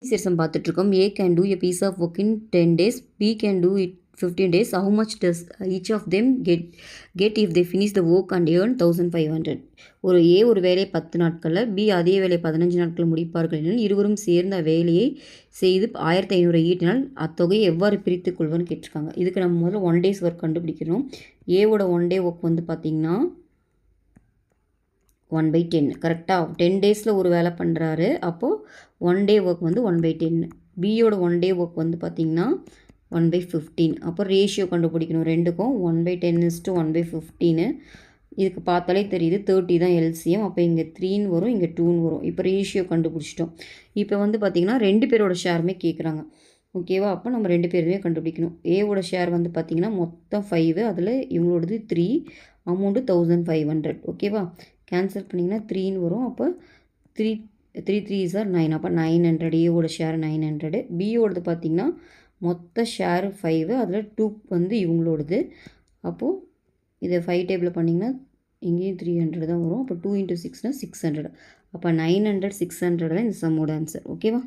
Some பார்த்துட்ருக்கோம். A can do a piece of work in 10 days. B can do it 15 days. How much does each of them get if they finish the work and earn 1500? ஒரு A ஒரு வேலையை 10 நாட்களில், B அதே வேலையை 15 நாட்களில் முடிப்பார்கள் எனில் இருவரும் சேர்ந்த வேலையை செய்து 1500 ஈட்டினால் அத்தொகையை எவ்வாறு பிரித்து கொள்வோன்னு கேட்டிருக்காங்க. இதுக்கு நம்ம முதல்ல 1 days ஒர்க் கண்டுபிடிக்கணும். ஏவோட 1 day ஒர்க் வந்து பார்த்திங்கன்னா 1/10 கரெக்டாக 10 டேஸில் ஒரு வேலை பண்ணுறாரு. அப்போது 1 day ஒர்க் வந்து 1/10. பியோட 1 day ஒர்க் வந்து பார்த்திங்கன்னா 1/15. அப்போ ரேஷியோ கண்டுபிடிக்கணும் ரெண்டுக்கும். 1/10:1/15. இதுக்கு பார்த்தாலே தெரியுது 30 தான் எல்சிஎம். அப்போ இங்கே 3ன்னு வரும், இங்கே 2ன்னு வரும். இப்போ ரேஷியோ கண்டுபிடிச்சிட்டோம். இப்போ வந்து பார்த்திங்கன்னா 2 பேரோட ஷேருமே கேட்குறாங்க. ஓகேவா? அப்போ நம்ம 2 பேருமே கண்டுபிடிக்கணும். ஏவோட ஷேர் வந்து பார்த்திங்கன்னா மொத்தம் 5, அதில் இவங்களோடது 3, அமௌண்ட்டு 1500. ஓகேவா? கேன்சல் பண்ணிங்கன்னா 3ன்னு வரும். அப்போ 3 3 ஆர் 9. அப்போ 900. ஏவோட ஷேர் 900. பியோடது பார்த்திங்கன்னா மொத்த ஷேர் 5, அதில் 2 வந்து இவங்களோடது. அப்போது இதை 5 டேபிளில் பண்ணிங்கன்னா இங்கேயும் 300 தான் வரும். அப்போ 2 × 6னா 600. அப்போ 900 600 தான் இந்த சம்மோட ஆன்சர். ஓகேவா?